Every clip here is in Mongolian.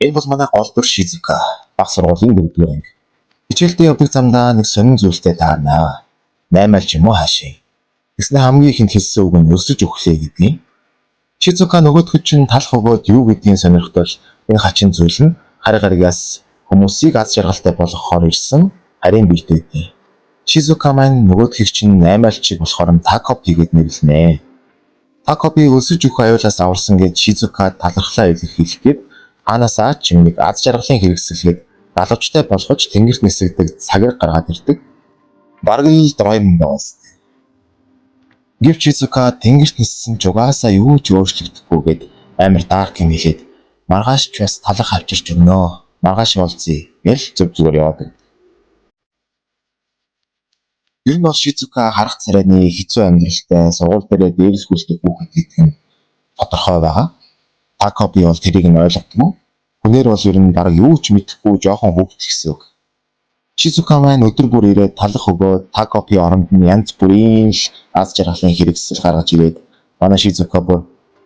Энэ бол манай гол дүр Шизука. Баг сургуулийн 4-р анги. Хичээлдээ явдаг замдаа нэг сонин зүйлтэй таарнаа. 8 аль ч юм уу хаашаа. Тэснэ хамгийн ихэнд хэлсэн үг нь өсөж өглөө гэдгийг. Шизука нөгөөдгөд чинь талах өгөөд юу гэдгийг сонирхтол энэ хачин зүйл нь хар гаригаас хүмүүсийг аз жаргалтай болгохоор ирсэн харин бийтэй. Шизука маань нөгөөдгийг чинь 8 алчиг болохоор Такопи гэд нэрлэнэ. Такопи өсөж өгөх аюулаас аварсан гэж Шизука талархлаа илэрхийлэхэд анаасаа ч нэг аз жаргалын хэрэгсэлгээд залуучтай болгож тэнгэрт нисгдэг цагийг гаргаад ирдэг. Бараг л дройм доос. Гэвч Шизука тэнгэрт ниссэн ч угаасаа юу ч өөрчлөгдөхгүй амар дарк юм хэлээд маргааш ч бас талах авчирч өгнө. Маргааш уулзъя гэл зөв зүгээр яваад. Ер нь бол Шизука харах царайны хэцүү амьдралтай сургууль дээрээ дээрсгүүлдэг хүүхэд гэдэг нь тодорхой байгаа. Такопи бол тэрийг нь ойлгохгүй. Хүнээр бол ер нь бараг юу ч мэдэхгүй жоохон хүүхэд гэсэн үг. Шизука маань өдөр бүр ирээд талах өгөө Такопи оронд нь янз бүрийн аз жаргалын хэрэгсэл гаргаж ирээд манай Шизука бүр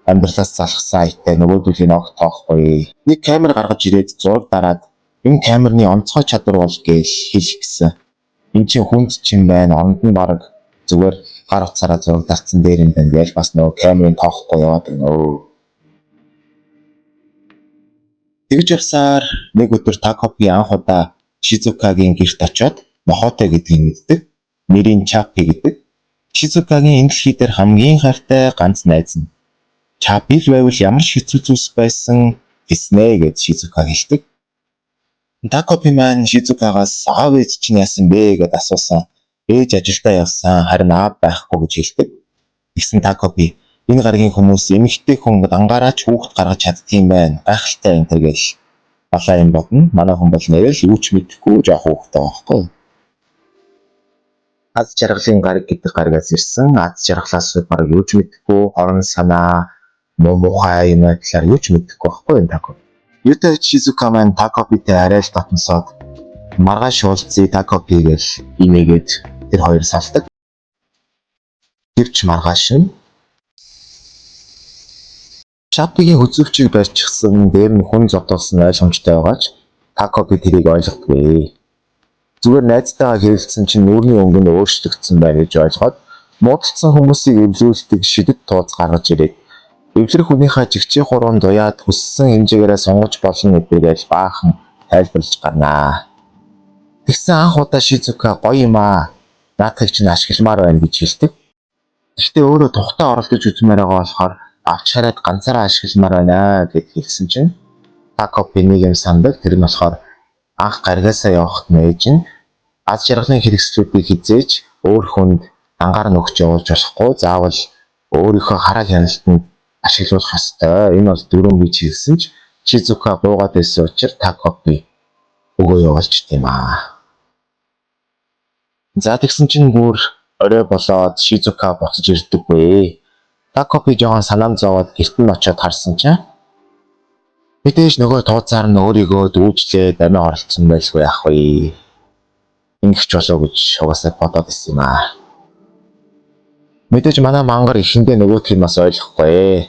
амьдралаас залхсан айтай нөгөөдлийн огт тоохгүй. Нэг камер гаргаж ирээд зураг дараад энэ камерны онцгой чадвар бол гэж хэлэх гэсэн. Энд чинь хүнд чинь байна, оронд нь бараг зүгээр гар утсаараа зураг дарцсан дээр юм байна гэж бас нөгөө камерын тоохгүй яваад байна. Тэгж явсаар нэг өдөр Такопи анх удаа Шизукагийн гэрт очиод Мохотой гэдгийг мэддэг. Нэрийн Чапи гэдэг. Шизукагийн энэ дэлхий дээр хамгийн хайртай ганц найз нь. Чапи л байвал ямар ч хэцүү зүйлс байсан гэснэ гэж Шизука хэлдэг. Такопи маань Шизукагаас аав ээж чинь яасан бэ гэд асуусан. Ээж ажилдаа явсан, харин аав байхгүй гэж хэлдэг. Тэгсэн Такопи энэ гаргийн хүмүүс эмэгтэй хүн ангаараач хүүхэд гаргаж чаддгийм байна. Гайхалтай энэ гэж балаа юм бодно. Манай хүн бол нэрэл юу ч мэдэхгүй жоох хүүхдтэй байхгүй. Аз жаргалын гариг гэдэг гаригаас ирсэн. Аз жаргалаас баг юу ч мэдэхгүй хорон санаа муухай юм талаар юу ч мэдэхгүй байхгүй энэ Такопи. Юутай Шизука маань Такопитэй арай л татнасаад маргааш уулзъя Такопи гэж инээгээд тэр хоёр салдаг. Тэрч маргааш нь Чапигийн хөзөвчийг барьчихсан дээр нь хүн зодуулсан ойлгомжтой байгаач Такопи тэрийг ойлгодгүй. Зүгээр найзтайгаа хэрэлдсэн чинь нүүрний өнгө нь өөрчлөгдсөн байна гэж ойлгоод муудалцсан хүмүүсийг эвлүүлдэг шидэт тууз гаргаж ирээд эвлэрэх хүнийхээ жигчээ хуруунд уяад хүссэн хэмжээгээрээ сонгож болно гэдгийг баахан тайлбарлаж гарнаа. Тэгсэн анх удаа Шизука гоё юм аа. Наадхыг чинь ашигламаар байна гэж хэлдэг. Гэхдээ өөрөө тухтай оролдож үзмээр байгаа болохоор авч хараад ганцаараа ашигламаар байна гэж хэлсэн чинь Такопи нэг юм сандаг. Тэр нь болохоор анх гаргаасаа явахт нээж нь аз жаргалын хэрэгслүүдийг хизээж өөр хүнд ангаар нөгч явуулж болохгүй. Заавал өөрийнхөө хараа хяналтанд ашиглуулах ёстой. Энэ бол дөрөв гэж хэлсэн ч Шизука гуугаад байсан учраас Такопи өгөө явуулж тийм аа. За тэгсэн чинь бүр орой болоод Шизука буцаж ирдэггүй. Такопи жоохон санаам зовоод гэрт нь очиод харсан чинь мэдээж нөгөө тууцаар нь өөрийгөө дүүжлээд амиа оролцсон байлгүй яах вэ? Ингэч болоо гэж угаасаа бодоод ирсэн юм аа. Мэдээж манай мангар ихэндээ нөгөөдх нь бас ойлгохгүй.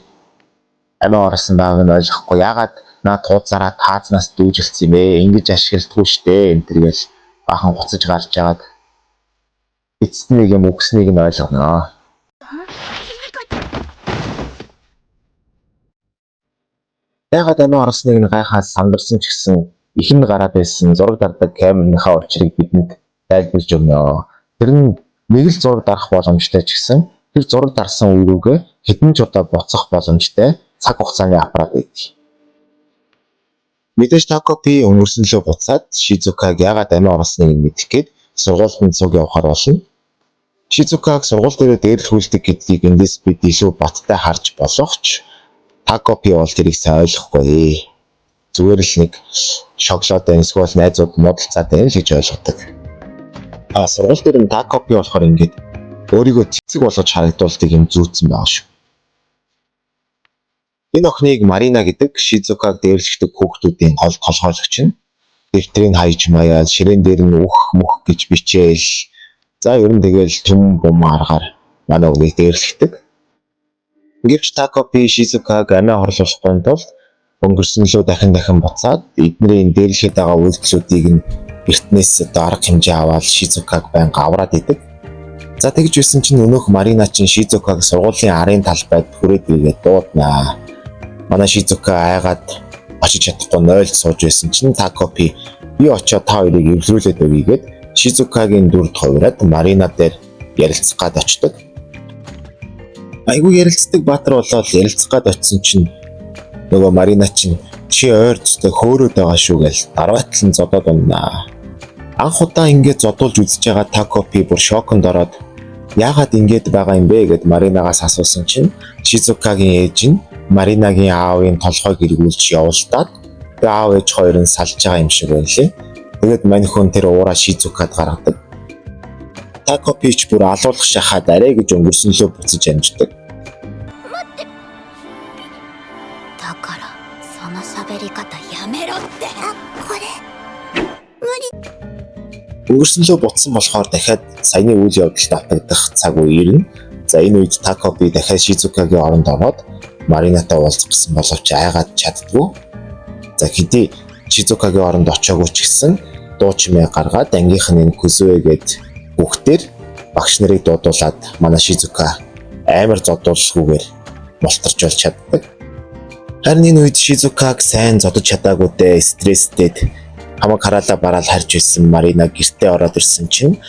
Амиа орсон байгааг нь ойлгохгүй. Ягаад наа тууцаараа таазнаас дүүжилсэн юм бэ? Ингэж ашигладгүй штэ энэ тэргээл бахан гоцож гарч яагаад эцэст нэг юм өгснийг нь ойлгоно. Ягаад амиа орсныг нь гайхаас сандарсан ч гэсэн ихэнд гараад байсан зураг дардаг камерынхаа учрыг бидэнд тайлбарлаж өгнө. Тэр нь нэг л зураг дарах боломжтой ч гэсэн тэр зураг дарсан үеүгээ хэдэн ч удаа буцах боломжтой цаг хугацааны аппарат байдаг. Мэдээж Такопи өнөрсөнлөө буцаад Шизукаг ягаад амиа орсныг нь мэдэх гээд сургуульд цуг явахаар болно. Шизукаг сургууль дээр дээрлэхүүлдэг гэдгийг эндээс бид илүү баттай харж болох ч Такопи бол тэрийг сайн ойлгохгүй. Зүгээр л нэг шоколадтай эсвэл найзууд муудалцаад байна л гэж ойлгодог. Сургууль дээр нь Такопи болохоор ингээд өөрийгөө цэцэг болгож харагдуулдаг юм зүүцсэн байгаа шүү. Энэ охиныг Марина гэдэг Шизукаг дээрлэхдэг хүүхдүүдийн толгойлогч нь. Тэрийг хайж маяал ширээн дээр нь мөх гэж бичээл. За ер нь тэгэл түм бум аргаар манай өвгийг дээрлэхдэг. Гэвч Такопи Шизукаг амиа хорлуулахгүй тул өнгөрсөн лөө дахин буцаад эднэрийн дээрлэхэд байгаа үйлдэлүүдийг нь эртнээс одоо арга хэмжээ аваад Шизукаг байнга авраад идэг. За тэгж байсан чинь өнөөх Марина чинь Шизукаг сургуулийн арын талбайд хүрээд игээд дууднаа. Манай Шизука айгаад очиж чадахгүй нойлд сууж байсан чинь Такопи би очиод та хоёрыг эвлэрүүлээд өгьегээд Шизукагийн дүрд хувираад Марина дээр ярилцах гад очдог. Айгүй ярилцдаг баатар болоод ярилцах гад очисон чинь нөгөө Марина чинь чи ойр зүтэй хөөрөөд байгаа шүү гэж дараатлан зодоод уннаа. Анх удаа ингэж зодуулж үзэж байгаа Такопи бүр шоконд ороод яагаад ингэж байгаа юм бэ гэд Маринагаас асуусан чинь Шизукагийн ээж нь Маринагийн аавын толгойг эргүүлж явуулдаад аав ээж хоёр нь салж байгаа юм шиг байлээ. Тэгээд маньхон тэр уураа Шизукад гаргадаг. Такопи ч бүр алуулах шахаад арай гэж өнгөрсөн лөө буцаж амждаг. だからその喋り方やめろって。これ無理。 Өнгөрсөн лөө буцсан болохоор дахиад саяны үйл явдалд автагдах цаг үе ирнэ. За энэ үед Такопи дахиад Шизукагийн оронд ороод Маринатай уулзах гэсэн боловч айгаад чаддгүй. За хэдий Шизукагийн оронд очиагүй ч гэсэн дуу чимээ гаргаад ангийнх нь Кузуэ гээд бүхтэр багш нарыг дуудуулад манай Шизука амар зодуулсгүйгээр мултарч болж чаддаг. Харин энэ үед Шизукаг сайн зодож чадаагүй дээ, стресстэд хамаг хараалаа бараал харж байсан Марина гэртээ ороод ирсэн чинь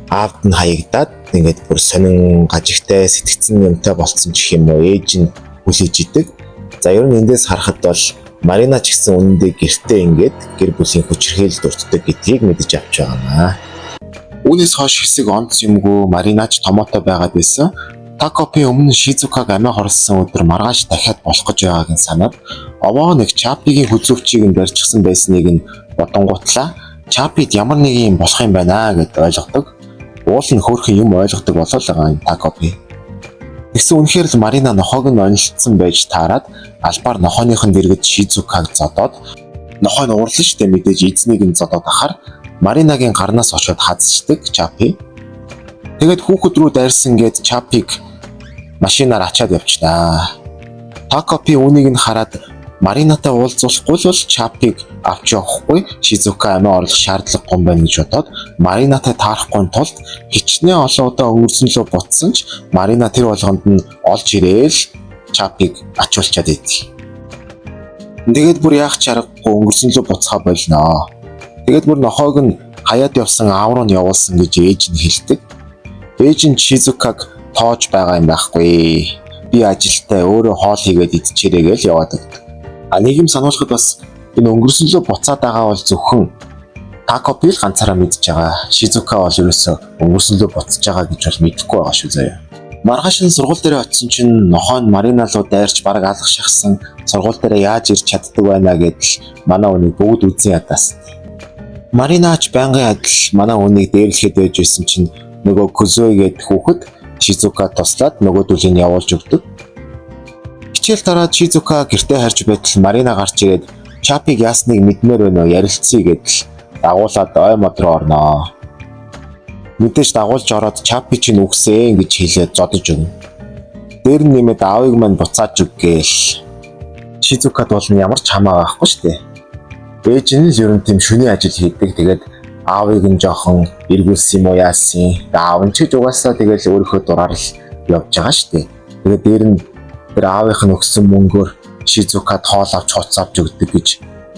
аавд нь хаягдаад ингээд бүр сонин гажигтай сэтгцэн юмтай болцсон ч юм уу ээж нь хүлээж идэг. За ер нь эндээс харахад бол Марина ч гэсэн үнэндээ гэртээ ингээд гэр бүлийн хүчирхийлэлд өртдөг гэдгийг мэдэж авч байгаа. Үүнээс хойш хэсэг онц юмгүй Маринач томоотой байгаад байсан. Такопи өмнө Шизукаг амиа хорлсон өдөр маргааш дахиад болох гэж байгааг нь санаад овоо нэг Чапигийн хүзүүвчийг нь барьчихсан байсныг нь бодонгуутлаа. Чапид ямар нэг юм болох юм байна гэд ойлгодог. Уул нь хөөрхөн юм ойлгодог болол байгаа юм Такопи. Тэгсэн үнэхээр л Марина нохойг нь онилтсан байж таарад албаар нохойныхон дэргэд Шизукаг зодоод нохой нь уурлан штэ мэдээж эзнийг нь зодоод ахаар Маринагийн гарнаас очоод хазчдаг Чапи. Тэгэд хүүхэд рүү дайрсан гээд Чапиг машинаар ачаад явчихнаа. Такопи үүнийг нь хараад Маринатай уулзуулахгүй л Чапиг авч явахгүй Шизука амиа орлох шаардлага гом байна гэж бодоод Маринатай таарахгүй тулд хичнээн олон удаа өнгөрсөн лөө буцсан ч Марина тэр болгонд нь олж ирээл Чапиг ачуулчаад идэв. Тэгээд бүр яах ч аргагүй өнгөрсөн лөө буцхаа болно. Тэгээд бүр нохойг нь хаяад явсан аав руу нь явуулсан гэж ээж нь хэлдэг. Ээж нь Шизукаг тоож байгаа юм байхгүй. Би ажилтаа өөрөө хоол хийгээд идчихэрэй гэж яваад өгдөг. А нэг юм сануулхад бас энэ өнгөрсөн лөө буцаад байгаа бол зөвхөн Такопи л ганцаараа мэдж байгаа. Шизука бол ерөөсөө өнгөрсөн лөө буцаж байгаа гэж бол мэдэхгүй байгаа шүү заяа. Маргааш нь сургууль дээр очисон чинь нохой нь Марина руу дайрч бараг алах шахсан сургууль дээр яаж ирж чаддаг байна гэдэл манай үнийг бүгд үзэн ядаас. Маринач байнгын адил манай үнийг дээрлэхэд байж байсан чинь нөгөө Кузуэ гээд хүүхэд Шизука туслаад нөгөөдөлийг явуулж өгдөг. Хичээл дараад Шизука гэртээ харж байтал Марина гарч ирээд Чапиг яасныг мэдмээр байна уу ярилцъя гэдэл дагуулад ой мод руу орноо. Мэдээж дагуулж ороод Чапи чинь үгсээ ингэж хэлээд зодож өгнө. Дээр нь нэмээд аавыг мань буцааж өг гээл. Шизукад бол ямар ч хамаа байхгүй шүү дээ. Ээж нь л ер нь тийм шүний ажил хийдэг. Тэгээд аавыг нь жоохон эргүүлсэн юм уу яасан. Аав нь ч гэж угаасаа тэгэл өөрийнхөө дураар л явж байгаа шүү дээ. Тэгээд дээр нь тэр аавынх нь өгсөн мөнгөөр Шизукад хоол авч хоц авч өгдөг гэж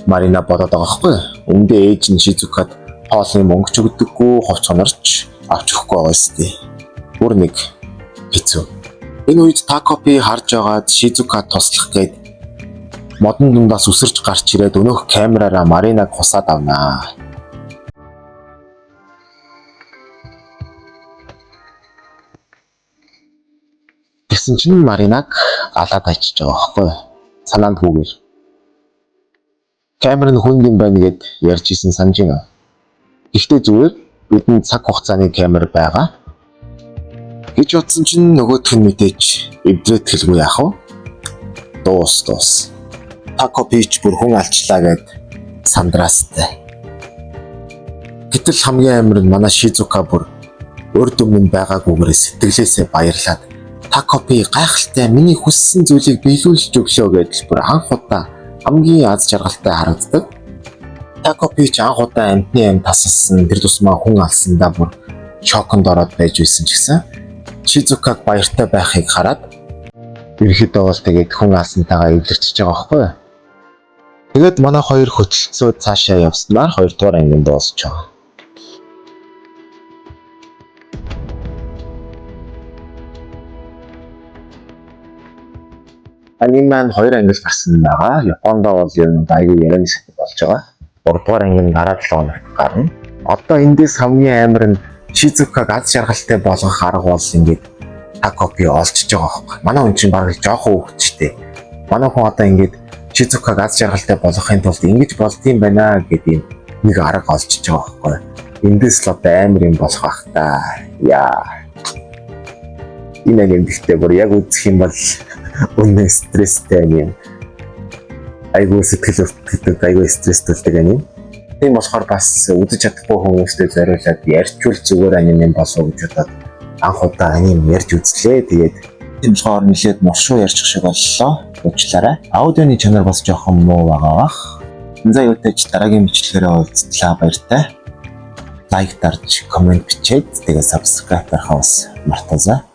Марина бодоод байгаа байхгүй. Өмнөд ээж нь Шизукад хоолны мөнгө ч өгдөггүй, хувц хонорч авч өгөхгүй байгаа шүү дээ. Бүр нэг хэцүү. Энэ үед Такопи харж байгаад Шизукад туслах гээд модон дундаас үсэрч гарч ирээд өнөөх камераараа Маринаг хусаад авнаа. Тэгсэн чинь Маринаг галаад ажиж байгаа байхгүй. Санаандгүйгээр. Камер нь хүнд юм байна гэд ярьж исэн санаж байна. Гэхдээ зүгээр бидэнд цаг хугацааны камер байгаа. Гэж утсан чинь нөгөөх нь мэдээч эвдрээд хэлгүй яах вэ? Дуус. Такопич бүр хүн алчлаа гэд сандраастай. Гэтэл хамгийн амар нь манай Шизука бүр урд өмнө байгаагүйгээр сэтгэлээсээ баярлаад Такопи гайхалтай миний хүссэн зүйлийг биелүүлж өглөө гэдэл бүр анх удаа хамгийн аз жаргалтай харагддаг. Тако Пич анх удаа амтны ам тасалсан тэр тусмаа хүн алсандаа бүр шоконд ороод байж байсан ч гэсэн Шизукаг баяртай байхыг хараад ерөөхдөө бол тэгээд хүн алсантайгаа эвлэрчж байгаа байхгүй юу? Тэгээд манай хоёр хөтөлцөө цаашаа явснаар 2 дугаар ангинд дуусч байгаа. Анime маань 2 ангил гарсан байгаа. Японд бол ер нь айгүй яран сэт болж байгаа. 3 дугаар ангийн дараа 7 хоногт гарна. Одоо эндээс хамгийн амар нь Шизукаг аз жаргалтай болгох арга бол ингээд Такопи олчж байгаа байхгүй. Манай хүн чинь бараг жоохон хөвгчтэй. Манай хүн одоо ингээд Шизукаг аз жаргалтай болгохын тулд ингэж болдгийм байна гэдэг нэг арга олчж байгаа байхгүй. Эндээс л одоо амар юм болох бах та. Яа. Энэ юм гэхдээ бүр яг үзэх юм бол үнэн стресстэй юм. Айгуу сэтгэл өвтөлтэй, айгуу стресстүүлдэг юм. Тийм болохоор бас үзэж чадахгүй хүмүүстэй зориулаад ярьчвал зүгээр анime болов гэж бодоод анх удаа анime ярьж үзлээ. Тэгээд тийм болохоор нэлээд муршуу ярьчих шиг боллоо. Уучлаарай. Аудионы чанар бас жоохон муу байгаа бах. За юутайч дараагийн бичлэгээрээ уулзтлаа баяртай. Лайк дарж, коммент бичээд тэгээд subscribe дарахаас мартаоцай.